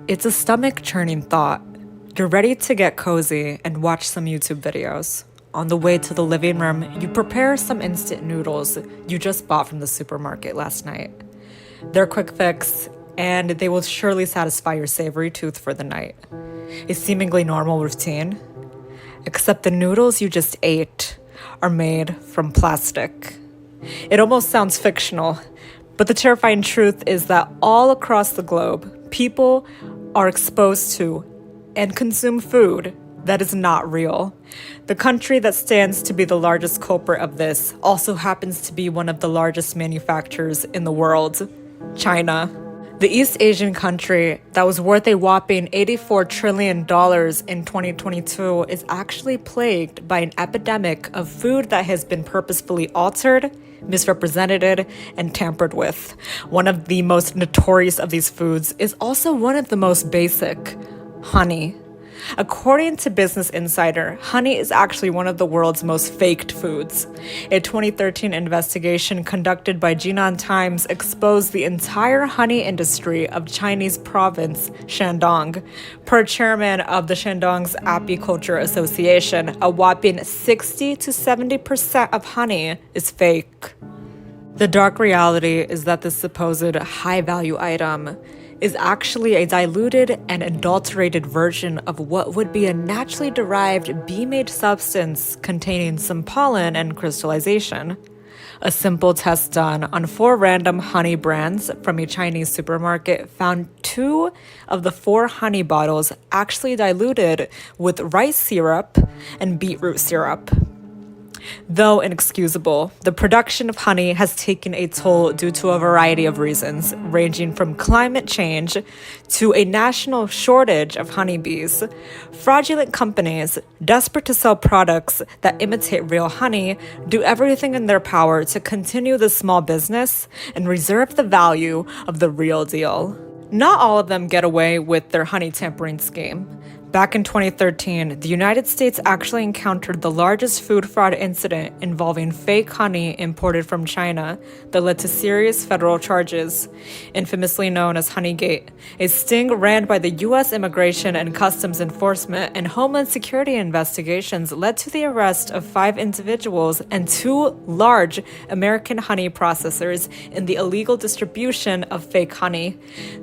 It's a stomach-churning thought. You're ready to get cozy and watch some YouTube videos. On the way to the living room, you prepare some instant noodles you just bought from the supermarket last night. They're quick fix, and they will surely satisfy your savory tooth for the night. A seemingly normal routine, except the noodles you just ate are made from plastic. It almost sounds fictional, but the terrifying truth is that all across the globe, people are exposed to and consume food that is not real. The country that stands to be the largest culprit of this also happens to be one of the largest manufacturers in the world, China. The East Asian country that was worth a whopping $84 trillion in 2022 is actually plagued by an epidemic of food that has been purposefully altered, misrepresented, and tampered with. One of the most notorious of these foods is also one of the most basic: honey. According to Business Insider, honey is actually one of the world's most faked foods. A 2013 investigation conducted by Jinan Times exposed the entire honey industry of Chinese province Shandong. Per chairman of the Shandong's Apiculture Association, a whopping 60 to 70% of honey is fake. The dark reality is that this supposed high-value item is actually a diluted and adulterated version of what would be a naturally derived bee-made substance containing some pollen and crystallization. A simple test done on 4 random honey brands from a Chinese supermarket found 2 of the 4 honey bottles actually diluted with rice syrup and beetroot syrup. Though inexcusable, the production of honey has taken a toll due to a variety of reasons, ranging from climate change to a national shortage of honeybees. Fraudulent companies, desperate to sell products that imitate real honey, do everything in their power to continue the small business and reserve the value of the real deal. Not all of them get away with their honey tampering scheme. Back in 2013, the United States actually encountered the largest food fraud incident involving fake honey imported from China that led to serious federal charges, infamously known as Honeygate. A sting ran by the U.S. Immigration and Customs Enforcement and Homeland Security investigations led to the arrest of 5 individuals and 2 large American honey processors in the illegal distribution of fake honey.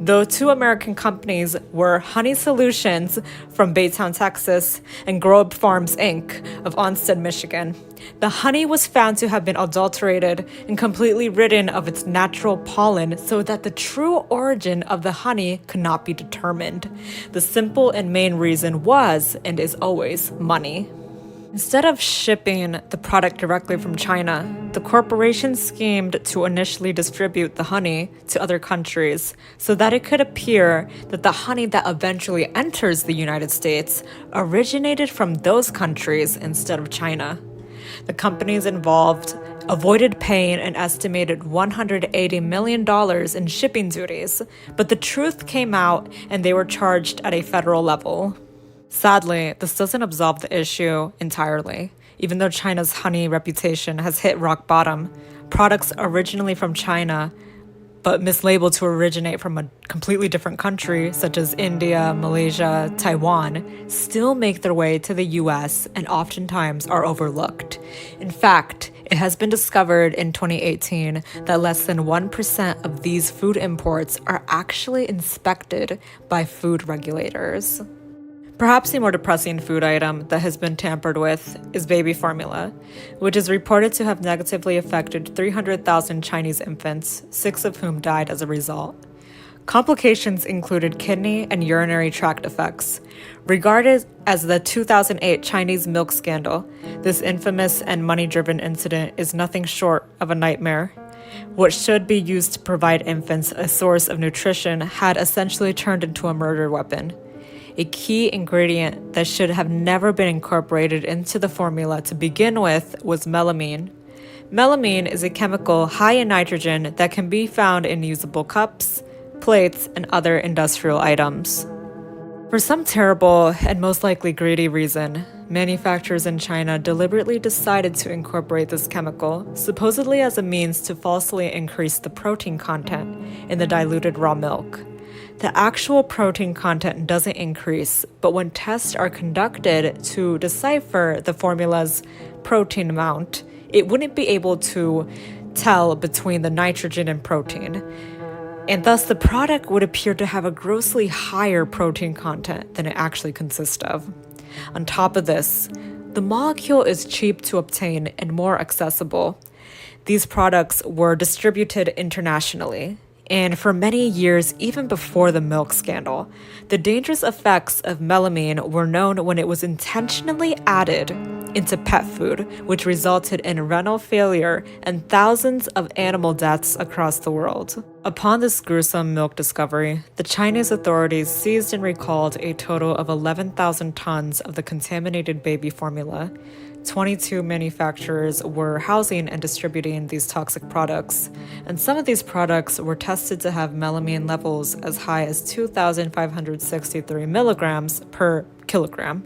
Though 2 American companies were Honey Solutions from Baytown, Texas, and Grow Up Farms, Inc. of Onstead, Michigan. The honey was found to have been adulterated and completely ridden of its natural pollen so that the true origin of the honey could not be determined. The simple and main reason was, and is always, money. Instead of shipping the product directly from China, the corporation schemed to initially distribute the honey to other countries so that it could appear that the honey that eventually enters the United States originated from those countries instead of China. The companies involved avoided paying an estimated $180 million in shipping duties, but the truth came out and they were charged at a federal level. Sadly, this doesn't absolve the issue entirely. Even though China's honey reputation has hit rock bottom, products originally from China but mislabeled to originate from a completely different country, such as India, Malaysia, Taiwan, still make their way to the US and oftentimes are overlooked. In fact, it has been discovered in 2018 that less than 1% of these food imports are actually inspected by food regulators. Perhaps the more depressing food item that has been tampered with is baby formula, which is reported to have negatively affected 300,000 Chinese infants, 6 of whom died as a result. Complications included kidney and urinary tract effects. Regarded as the 2008 Chinese milk scandal, this infamous and money-driven incident is nothing short of a nightmare. What should be used to provide infants a source of nutrition had essentially turned into a murder weapon. A key ingredient that should have never been incorporated into the formula to begin with was melamine. Melamine is a chemical high in nitrogen that can be found in usable cups, plates, and other industrial items. For some terrible and most likely greedy reason, manufacturers in China deliberately decided to incorporate this chemical, supposedly as a means to falsely increase the protein content in the diluted raw milk. the actual protein content doesn't increase, but when tests are conducted to decipher the formula's protein amount, it wouldn't be able to tell between the nitrogen and protein. And thus, the product would appear to have a grossly higher protein content than it actually consists of. On top of this, the molecule is cheap to obtain and more accessible. These products were distributed internationally, and for many years, even before the milk scandal, the dangerous effects of melamine were known when it was intentionally added into pet food, which resulted in renal failure and thousands of animal deaths across the world. Upon this gruesome milk discovery, the Chinese authorities seized and recalled a total of 11,000 tons of the contaminated baby formula. 22 manufacturers were housing and distributing these toxic products, and some of these products were tested to have melamine levels as high as 2,563 milligrams per kilogram.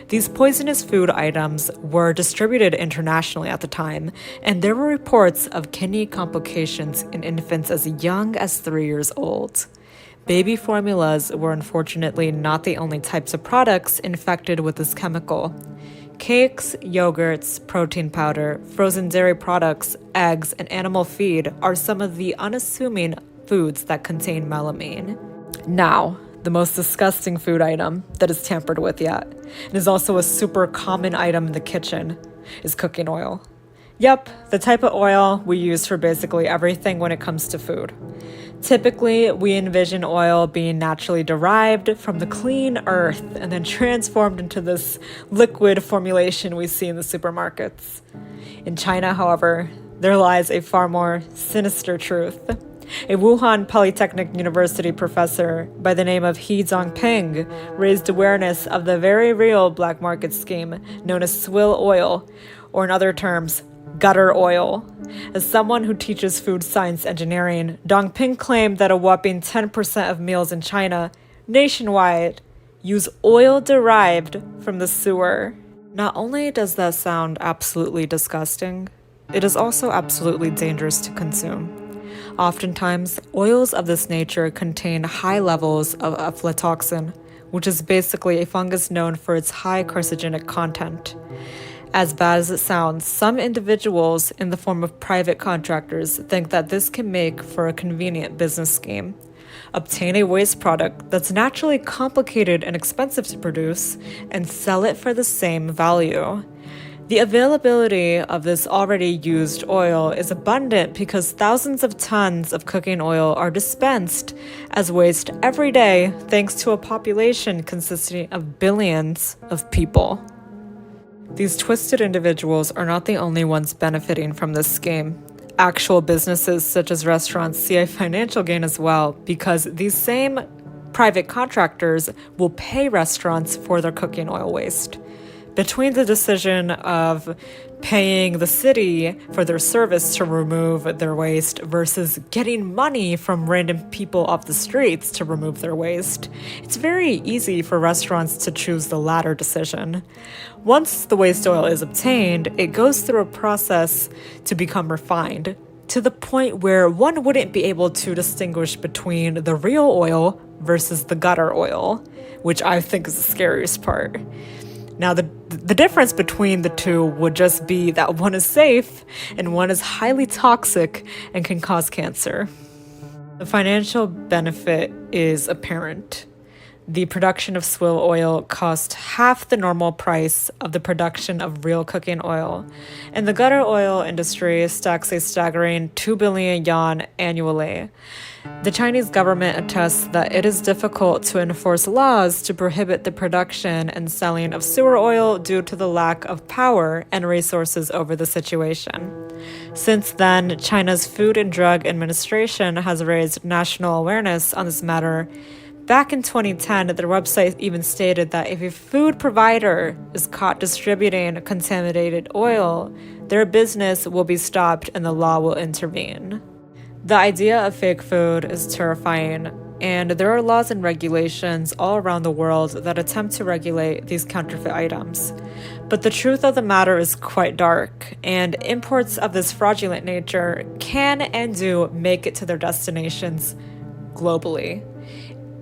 These poisonous food items were distributed internationally at the time, and there were reports of kidney complications in infants as young as 3 years old. Baby formulas were unfortunately not the only types of products infected with this chemical. Cakes, yogurts, protein powder, frozen dairy products, eggs, and animal feed are some of the unassuming foods that contain melamine. Now, the most disgusting food item that is tampered with yet, and is also a super common item in the kitchen, is cooking oil. Yep, the type of oil we use for basically everything when it comes to food. Typically, we envision oil being naturally derived from the clean earth and then transformed into this liquid formulation we see in the supermarkets. In China, however, there lies a far more sinister truth. A Wuhan Polytechnic University professor by the name of He Zhongping raised awareness of the very real black market scheme known as swill oil, or in other terms, gutter oil. As someone who teaches food science engineering, Dongping claimed that a whopping 10% of meals in China, nationwide, use oil derived from the sewer. Not only does that sound absolutely disgusting, it is also absolutely dangerous to consume. Oftentimes, oils of this nature contain high levels of aflatoxin, which is basically a fungus known for its high carcinogenic content. As bad as it sounds, some individuals in the form of private contractors think that this can make for a convenient business scheme. Obtain a waste product that's naturally complicated and expensive to produce and sell it for the same value. The availability of this already used oil is abundant because thousands of tons of cooking oil are dispensed as waste every day thanks to a population consisting of billions of people. These twisted individuals are not the only ones benefiting from this scheme. Actual businesses such as restaurants see a financial gain as well because these same private contractors will pay restaurants for their cooking oil waste. Between the decision of paying the city for their service to remove their waste versus getting money from random people off the streets to remove their waste, it's very easy for restaurants to choose the latter decision. Once the waste oil is obtained, it goes through a process to become refined, to the point where one wouldn't be able to distinguish between the real oil versus the gutter oil, which I think is the scariest part. Now, the difference between the two would just be that one is safe and one is highly toxic and can cause cancer. The financial benefit is apparent. The production of swill oil costs half the normal price of the production of real cooking oil, and the gutter oil industry stacks a staggering 2 billion yuan annually. The Chinese government attests that it is difficult to enforce laws to prohibit the production and selling of sewer oil due to the lack of power and resources over the situation. Since then, China's Food and Drug Administration has raised national awareness on this matter. Back in 2010, their website even stated that if a food provider is caught distributing contaminated oil, their business will be stopped and the law will intervene. The idea of fake food is terrifying, and there are laws and regulations all around the world that attempt to regulate these counterfeit items. But the truth of the matter is quite dark, and imports of this fraudulent nature can and do make it to their destinations globally.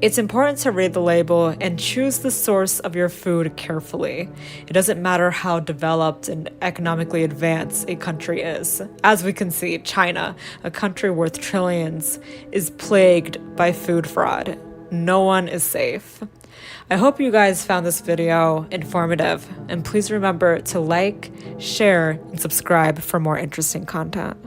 It's important to read the label and choose the source of your food carefully. It doesn't matter how developed and economically advanced a country is. As we can see, China, a country worth trillions, is plagued by food fraud. No one is safe. I hope you guys found this video informative, and please remember to like, share, and subscribe for more interesting content.